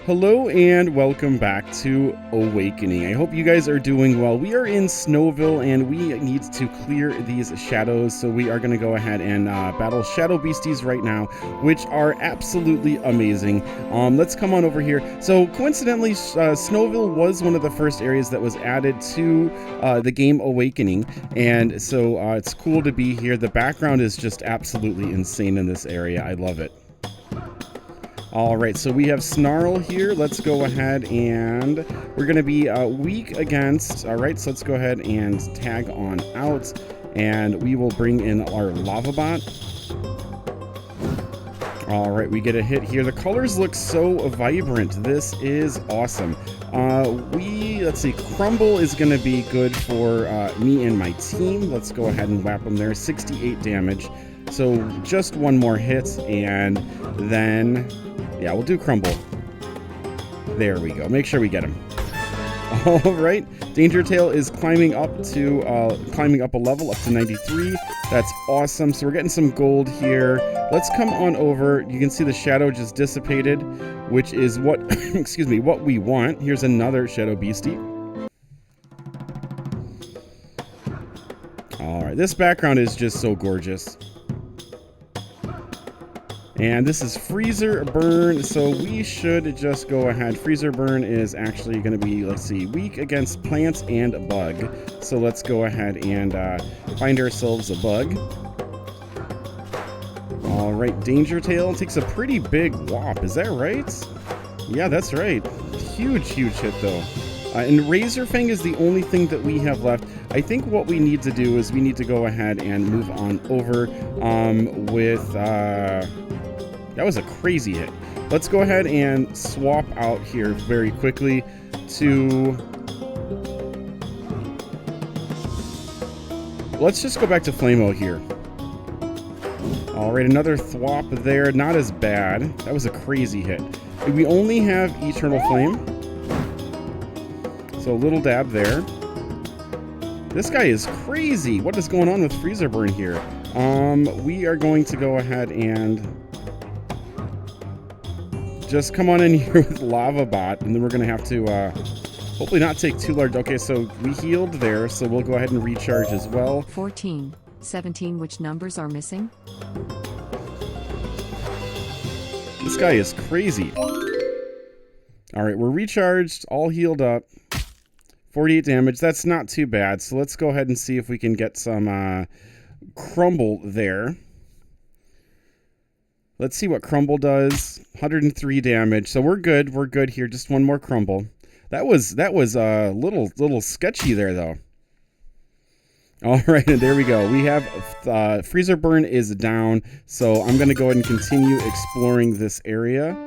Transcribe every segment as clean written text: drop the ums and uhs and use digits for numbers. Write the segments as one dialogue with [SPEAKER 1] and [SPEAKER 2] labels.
[SPEAKER 1] Hello and welcome back to Awakening. I hope you guys are doing well. We are in Snowville and we need to clear these shadows, so we are going to go ahead and battle Shadow Beasties right now, which are absolutely amazing. Let's come on over here. So coincidentally, Snowville was one of the first areas that was added to the game Awakening, and so it's cool to be here. The background is just absolutely insane in this area. I love it. All right, so we have Snarl here. Let's go ahead and we're going to be weak against. All right, so let's go ahead and tag on out, and we will bring in our lava bot. All right, we get a hit here. The colors look so vibrant. This is awesome. Let's see, Crumble is going to be good for me and my team. Let's go ahead and whap them there. 68 damage. So just one more hit, and then, yeah, we'll do Crumble. There we go. Make sure we get him. All right. Danger Tail is climbing up a level up to 93. That's awesome. So we're getting some gold here. Let's come on over. You can see the shadow just dissipated, which is what, excuse me, what we want. Here's another Shadow Beastie. All right. This background is just so gorgeous. And this is Freezer Burn, so we should just go ahead. Freezer Burn is actually going to be, let's see, weak against plants and bug. So let's go ahead and find ourselves a bug. All right, Danger Tail takes a pretty big whop. Is that right? Yeah, that's right. Huge hit, though. And Razor Fang is the only thing that we have left. I think what we need to do is we need to go ahead and move on over with... that was a crazy hit. Let's go ahead and swap out here very quickly to... Let's just go back to Flame-O here. All right, another thwop there. Not as bad. That was a crazy hit. We only have Eternal Flame. So a little dab there. This guy is crazy. What is going on with Freezer Burn here? We are going to go ahead and... just come on in here with Lava Bot, and then we're going to have to hopefully not take too large. Okay, so we healed there, so we'll go ahead and recharge as well.
[SPEAKER 2] 14, 17, which numbers are missing?
[SPEAKER 1] This guy is crazy. All right, we're recharged, all healed up. 48 damage, that's not too bad. So let's go ahead and see if we can get some Crumble there. Let's see what Crumble does. 103 damage. So we're good. We're good here. Just one more Crumble. That was a little sketchy there, though. All right, and there we go. We have Freezer Burn is down. So I'm going to go ahead and continue exploring this area.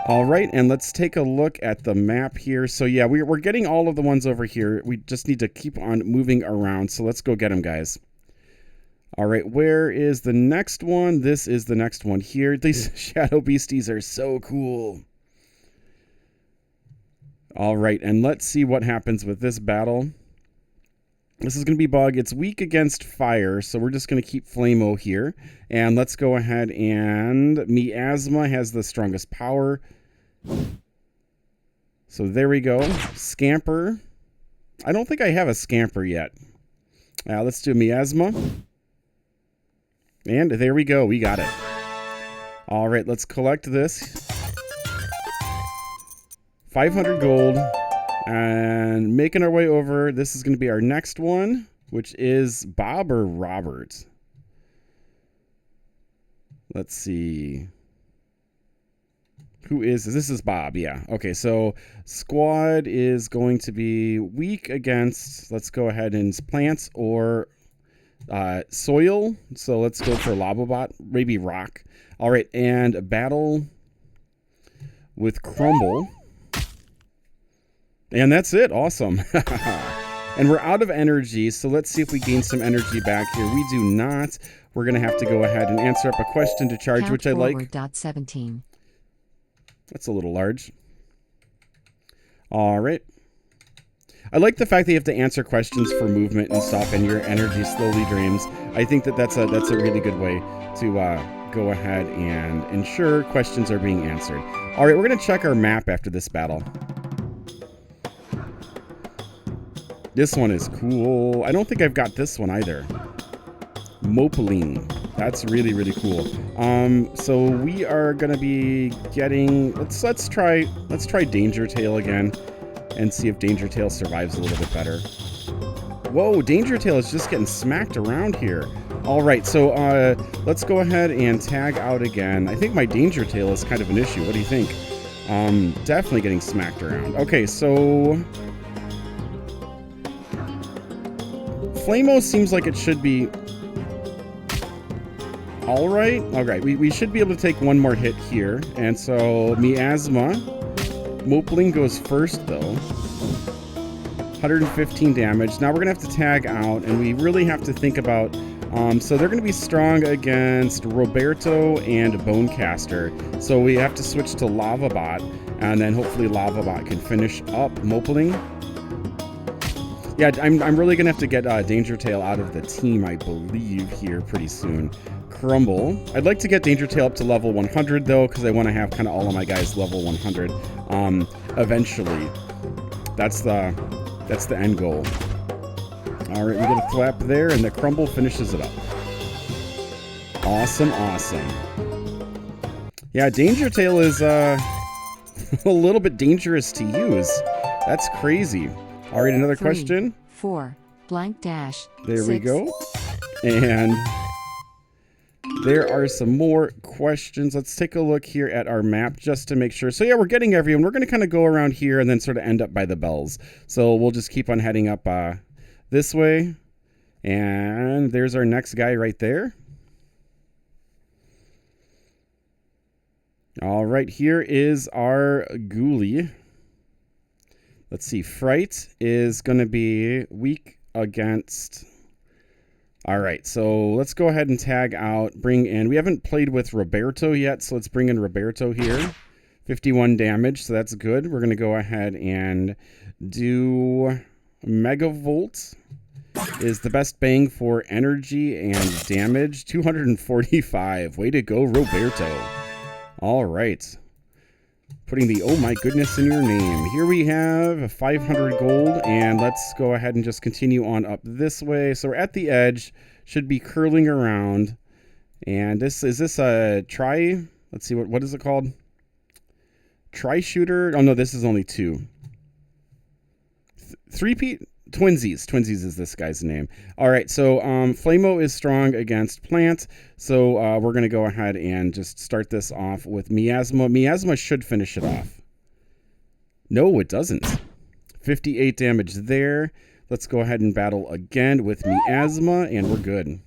[SPEAKER 1] All right, and let's take a look at the map here. So yeah, we're getting all of the ones over here. We just need to keep on moving around. So let's go get them, guys. All right, where is the next one? This is the next one here. These Shadow Beasties are so cool. All right, and let's see what happens with this battle. This is going to be Bug. It's weak against fire, so we're just going to keep Flame-O here. And let's go ahead and... Miasma has the strongest power. So there we go. Scamper. I don't think I have a Scamper yet. Let's do Miasma. And there we go. We got it. All right, let's collect this. 500 gold. And making our way over. This is going to be our next one, which is Bob or Robert. Let's see. Who is this? This is Bob, yeah. Okay, so squad is going to be weak against, let's go ahead and plants or... soil, so let's go for Lava Bot, maybe rock. All right, and battle with Crumble, and that's it. Awesome. And we're out of energy, so let's see if we gain some energy back here. We do not. We're gonna have to go ahead and answer up a question to charge, which I like.
[SPEAKER 2] 17.
[SPEAKER 1] That's a little large. All right. I like the fact that you have to answer questions for movement and stuff, and your energy slowly drains. I think that that's a really good way to go ahead and ensure questions are being answered. All right, we're going to check our map after this battle. This one is cool. I don't think I've got this one either. Mopeling. That's really, really cool. So we are going to be getting... Let's try Danger Tail again and see if Danger Tail survives a little bit better. Whoa, Danger Tail is just getting smacked around here. All right, so let's go ahead and tag out again. I think my Danger Tail is kind of an issue. What do you think? Definitely getting smacked around. Okay, so... Flamo seems like it should be... All right. We should be able to take one more hit here. And so Miasma. Mopeling goes first, though. 115 damage. Now we're going to have to tag out, and we really have to think about... so they're going to be strong against Roberto and Bonecaster. So we have to switch to Lavabot, and then hopefully Lavabot can finish up Mopeling. Yeah, I'm really going to have to get Danger Tail out of the team, I believe, here pretty soon. Crumble. I'd like to get Danger Tail up to level 100, though, because I want to have kind of all of my guys level 100 eventually. That's the end goal. All right, we get a thwap there, and the Crumble finishes it up. Awesome, awesome. Yeah, Danger Tail is a little bit dangerous to use. That's crazy. All right, another
[SPEAKER 2] 3,
[SPEAKER 1] question.
[SPEAKER 2] 4, blank dash.
[SPEAKER 1] There
[SPEAKER 2] 6.
[SPEAKER 1] we go. And there are some more questions. Let's take a look here at our map just to make sure. So yeah, we're getting everyone. We're going to kind of go around here and then sort of end up by the bells. So we'll just keep on heading up this way. And there's our next guy right there. All right, here is our ghoulie. Let's see, Fright is going to be weak against... All right, so let's go ahead and tag out, bring in... We haven't played with Roberto yet, so let's bring in Roberto here. 51 damage, so that's good. We're going to go ahead and do Megavolt. Is the best bang for energy and damage. 245. Way to go, Roberto. All right. Putting the oh my goodness in your name. Here we have 500 gold, and let's go ahead and just continue on up this way. So we're at the edge, should be curling around. And is this a try? Let's see, what is it called? Tri-shooter? Oh no, this is only 2. Three-peat? Twinsies. Twinsies is this guy's name. All right, so Flamo is strong against Plant, so we're going to go ahead and just start this off with Miasma. Miasma should finish it off. No, it doesn't. 58 damage there. Let's go ahead and battle again with Miasma, and we're good.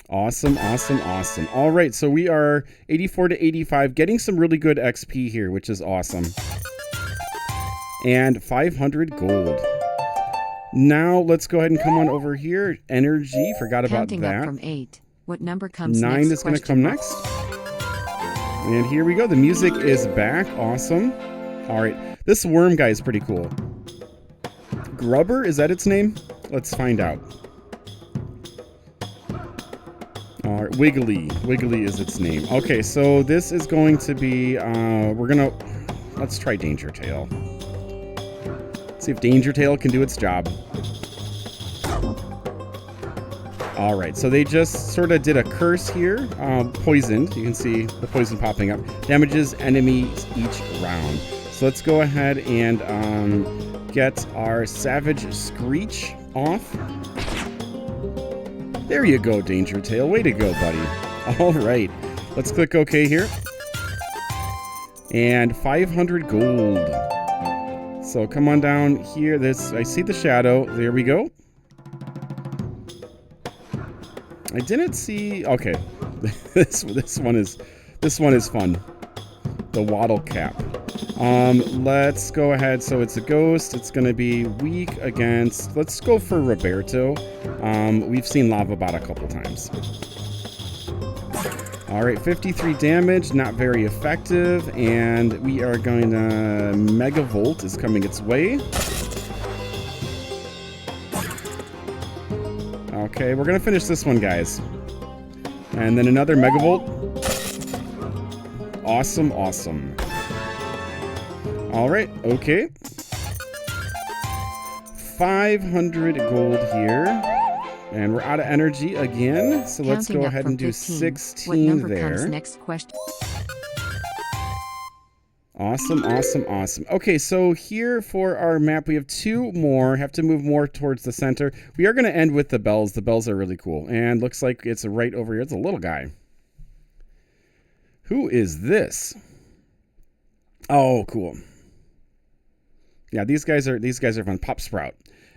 [SPEAKER 1] Awesome, awesome, awesome. All right, so we are 84 to 85, getting some really good XP here, which is awesome. And 500 gold. Now let's go ahead and come on over here. Energy, forgot about
[SPEAKER 2] Counting
[SPEAKER 1] that.
[SPEAKER 2] Up from 8. What number comes
[SPEAKER 1] 9
[SPEAKER 2] next?
[SPEAKER 1] is going to come next. And here we go. The music is back. Awesome. All right. This worm guy is pretty cool. Grubber, is that its name? Let's find out. All right. Wiggly. Wiggly is its name. Okay, so this is going to be... let's try Danger Tail. See if Danger Tail can do its job. All right, so they just sort of did a curse here. Poisoned. You can see the poison popping up. Damages enemies each round. So let's go ahead and get our Savage Screech off. There you go, Danger Tail. Way to go, buddy. All right, let's click OK here. And 500 gold. So come on down here. I see the shadow. There we go. I didn't see. Okay, this one is fun. The Waddle Cap. Let's go ahead. So it's a ghost. It's going to be weak against. Let's go for Roberto. We've seen Lavabot a couple times. All right, 53 damage, not very effective, and we are going to... Megavolt is coming its way. Okay, we're going to finish this one, guys. And then another Megavolt. Awesome, awesome. All right, okay. 500 gold here. And we're out of energy again. So let's
[SPEAKER 2] Counting
[SPEAKER 1] go
[SPEAKER 2] up
[SPEAKER 1] ahead
[SPEAKER 2] from
[SPEAKER 1] and do
[SPEAKER 2] 15.
[SPEAKER 1] 16
[SPEAKER 2] What number
[SPEAKER 1] there.
[SPEAKER 2] comes next? Question.
[SPEAKER 1] Awesome, awesome, awesome. Okay, so here for our map, we have 2 more. Have to move more towards the center. We are going to end with the bells. The bells are really cool. And looks like it's right over here. It's a little guy. Who is this? Oh, cool. Yeah, these guys are fun. Pop Sprout.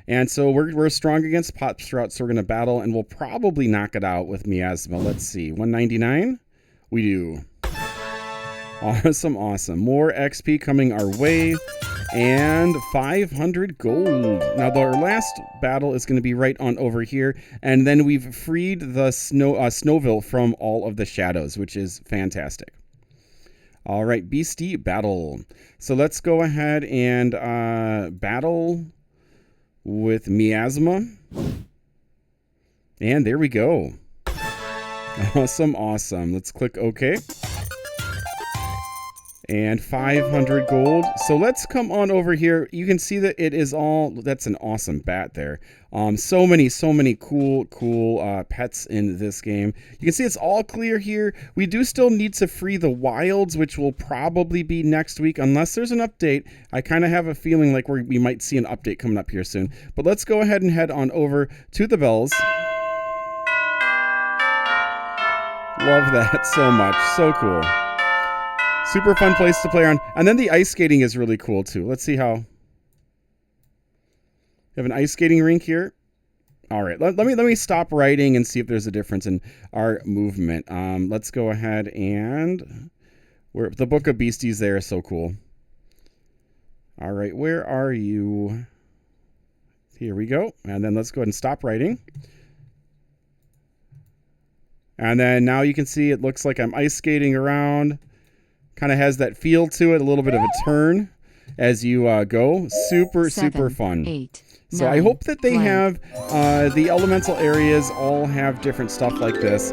[SPEAKER 1] And so we're strong against Pop Sprout, so we're going to battle, and we'll probably knock it out with Miasma. Let's see. 199? We do. Awesome, awesome. More XP coming our way. And 500 gold. Now, our last battle is going to be right on over here. And then we've freed the Snowville from all of the shadows, which is fantastic. All right, Beastie battle. So let's go ahead and battle with Miasma. And there we go. Awesome, awesome. Let's click OK. And 500 gold. So let's come on over here. You can see that it is all, that's an awesome bat there. So many cool pets in this game. You can see it's all clear here. We do still need to free the wilds, which will probably be next week, unless there's an update. I kind of have a feeling like we might see an update coming up here soon. But let's go ahead and head on over to the bells. Love that so much. So cool. Super fun place to play on. And then the ice skating is really cool too. Let's see how. We have an ice skating rink here. All right, let me stop writing and see if there's a difference in our movement. Let's go ahead and the Book of Beasties there is so cool. All right, where are you? Here we go. And then let's go ahead and stop writing. And then now you can see it looks like I'm ice skating around. Kind of has that feel to it, a little bit of a turn as you go. Super
[SPEAKER 2] 7,
[SPEAKER 1] fun.
[SPEAKER 2] 8,
[SPEAKER 1] So
[SPEAKER 2] 9,
[SPEAKER 1] I hope that they
[SPEAKER 2] blank.
[SPEAKER 1] have the elemental areas all have different stuff like this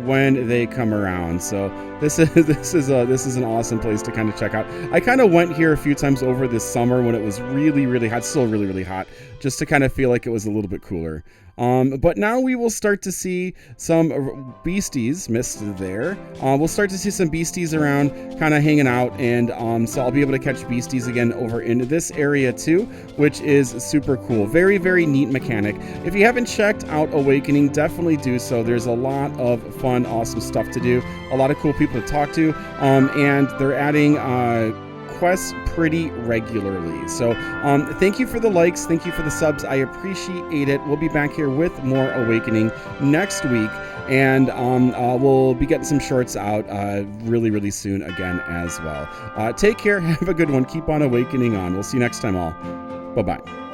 [SPEAKER 1] when they come around. So this is an awesome place to kind of check out. I kind of went here a few times over this summer when it was really hot, still really hot, just to kind of feel like it was a little bit cooler. But now we will start to see some beasties, missed there. We'll start to see some beasties around, kind of hanging out, and so I'll be able to catch beasties again over into this area too, which is super cool. Very neat mechanic. If you haven't checked out Awakening, definitely do so. There's a lot of fun, awesome stuff to do, a lot of cool people to talk to, and they're adding quests pretty regularly. So thank you for the likes, thank you for the subs, I appreciate it. We'll be back here with more Awakening next week, and we'll be getting some shorts out really soon again as well. Take care, have a good one, keep on awakening on. We'll see you next time all. Bye-bye.